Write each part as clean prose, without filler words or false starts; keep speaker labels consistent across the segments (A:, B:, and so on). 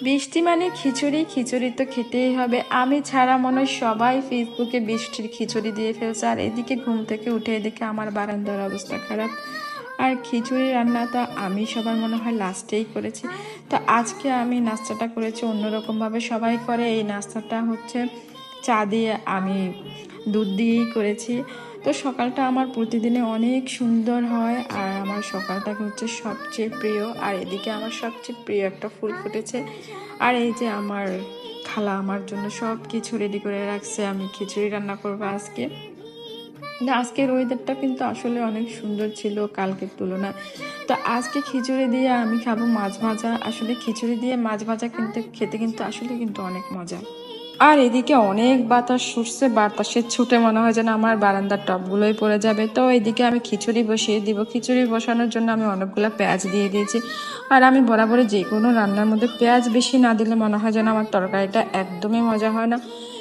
A: বৃষ্টি মানে খিচুড়ি, খিচুড়ি তো খেতেই হবে। আমি ছাড়া মনে হয় সবাই ফেসবুকে বৃষ্টির খিচুড়ি দিয়ে ফেলছে। আর এদিকে ঘুম থেকে উঠে এদিকে আমার বারান্দার অবস্থা খারাপ। আর খিচুড়ি রান্নাটা আমি সবার মনে হয় লাস্টেই করেছি। তো আজকে আমি নাস্তাটা করেছি অন্যরকমভাবে সবাই করে। এই নাস্তাটা হচ্ছে চা দিয়ে, আমি দুধ দিয়েই করেছি। তো সকালটা আমার প্রতিদিনে অনেক সুন্দর হয়, আর আমার সকালটাকে হচ্ছে সবচেয়ে প্রিয়। আর এদিকে আমার সবচেয়ে প্রিয় একটা ফুল ফুটেছে। আর এই যে আমার খালা আমার জন্য সব কিছু রেডি করে রাখছে। আমি খিচুড়ি রান্না করবো আজকে। না, আজকের ওয়েদারটা কিন্তু আসলে অনেক সুন্দর ছিল কালকের তুলনায়। তো আজকে খিচুড়ি দিয়ে আমি খাবো মাছ ভাজা। আসলে খিচুড়ি দিয়ে মাছ ভাজা কিন্তু খেতে কিন্তু আসলে কিন্তু অনেক মজা। আর এদিকে অনেক বাতাস ছুটছে, বাতাসের ছুটে মনে হয় যেন আমার বারান্দার টবগুলোই পড়ে যাবে। তো এদিকে আমি খিচুড়ি বসিয়ে দিব। খিচুড়ি বসানোর জন্য আমি অনেকগুলো পেঁয়াজ দিয়ে দিয়েছি। আর আমি বরাবরই যে কোনো রান্নার মধ্যে পেঁয়াজ বেশি না দিলে মনে হয় যেন আমার তরকারিটা একদমই মজা হয় না।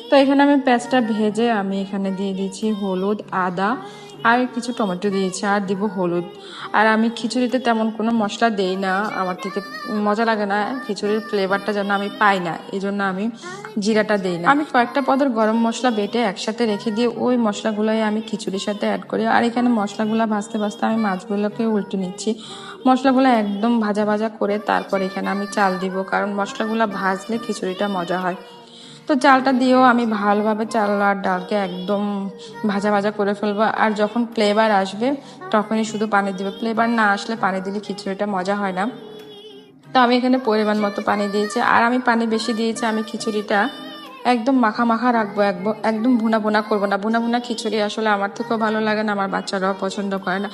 A: তো এখানে আমি পেঁয়াজটা ভেজে আমি এখানে দিয়ে দিয়েছি হলুদ, আদা আর কিছু টমেটো দিয়েছি, আর দিব হলুদ। আর আমি খিচুড়িতে তেমন কোনো মশলা দেই না, আমার থেকে মজা লাগে না, খিচুড়ির ফ্লেভারটা যেন আমি পাই না, এই জন্য আমি জিরাটা দেই না। আমি কয়েকটা পদের গরম মশলা বেটে একসাথে রেখে দিয়ে ওই মশলাগুলোই আমি খিচুড়ির সাথে অ্যাড করি। আর এখানে মশলাগুলো ভাজতে ভাজতে আমি মাছগুলোকে উল্টে নিচ্ছি। মশলাগুলো একদম ভাজা ভাজা করে তারপর এখানে আমি চাল দিব, কারণ মশলাগুলো ভাজলে খিচুড়িটা মজা হয়। তো চালটা দিয়েও আমি ভালোভাবে চাল আর ডালকে একদম ভাজা ভাজা করে ফেলবো। আর যখন ফ্লেভার আসবে তখনই শুধু পানি দিবে, ফ্লেভার না আসলে পানি দিলে খিচুড়িটা মজা হয় না। তো আমি এখানে পরিমাণ মতো পানি দিয়েছি, আর আমি পানি বেশি দিয়েছি। আমি খিচুড়িটা একদম মাখা মাখা রাখবো, একদম ভুনা ভুনা করবো না। ভুনা ভুনা খিচুড়ি আসলে আমার থেকেও ভালো লাগে না, আমার বাচ্চারাও পছন্দ করে না।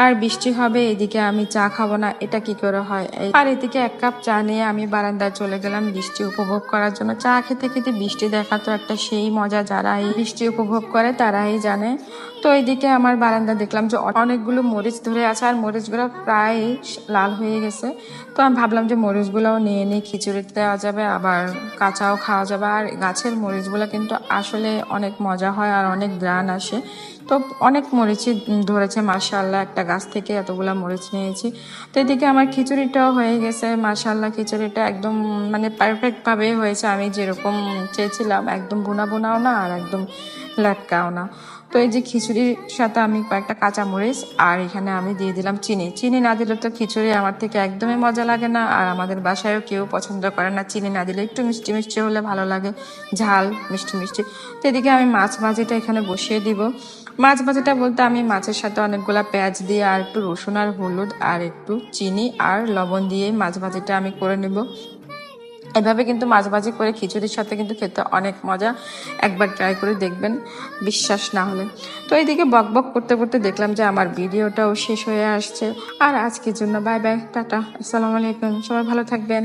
A: আর বৃষ্টি হবে, এদিকে আমি চা খাবো না, এটা কি করে হয়। আর এদিকে 1 কাপ চা নিয়ে আমি বারান্দায় চলে গেলাম বৃষ্টি উপভোগ করার জন্য। চা খেতে খেতে বৃষ্টি দেখা তো একটা সেই মজা, যারা এই বৃষ্টি উপভোগ করে তারাই জানে। তো এইদিকে আমার বারান্দা দেখলাম যে অনেকগুলো মরিচ ধরে আছে, আর মরিচগুলো প্রায় লাল হয়ে গেছে। তো আমি ভাবলাম যে মরিচগুলোও নিয়ে নিয়ে খিচুড়িতে দেওয়া যাবে, আবার কাঁচাও খাওয়া যাবে। আর গাছের মরিচগুলো কিন্তু আসলে অনেক মজা হয় আর অনেক গ্রান আসে। তো অনেক মরিচই ধরেছে মাশাআল্লাহ, একটা গাছ থেকে এতগুলা মরিচ নিয়েছি। তো এদিকে আমার খিচুড়িটাও হয়ে গেছে মাশাআল্লাহ। খিচুড়িটা একদম মানে পারফেক্টভাবে হয়েছে, আমি যেরকম চেয়েছিলাম, একদম বোনা বোনাও না আর একদম লাটকাও না। তো এই যে খিচুড়ির সাথে আমি কয়েকটা কাঁচামরিচ আর এখানে আমি দিয়ে দিলাম চিনি। চিনি না দিলে তো খিচুড়ি আমার থেকে একদমই মজা লাগে না, আর আমাদের বাসায়ও কেউ পছন্দ করে না চিনি না দিলে। একটু মিষ্টি মিষ্টি হলে ভালো লাগে, ঝাল মিষ্টি মিষ্টি। তো এদিকে আমি মাছ ভাজিটা এখানে বসিয়ে দিব। মাছ ভাজিটা বলতে আমি মাছের সাথে অনেকগুলা পেঁয়াজ দিয়ে আর একটু রসুন আর হলুদ আর একটু চিনি আর লবণ দিয়ে মাছ ভাজিটা আমি করে নেব। এভাবে কিন্তু মাছ ভাজি করে খিচুড়ির সাথে কিন্তু খেতে অনেক মজা। একবার ট্রাই করে দেখবেন, বিশ্বাস না হলে। তো এইদিকে বক বক করতে করতে দেখলাম যে আমার ভিডিওটাও শেষ হয়ে আসছে। আর আজকের জন্য বাই বাই, টাটা, আসসালামু আলাইকুম, সবাই ভালো থাকবেন।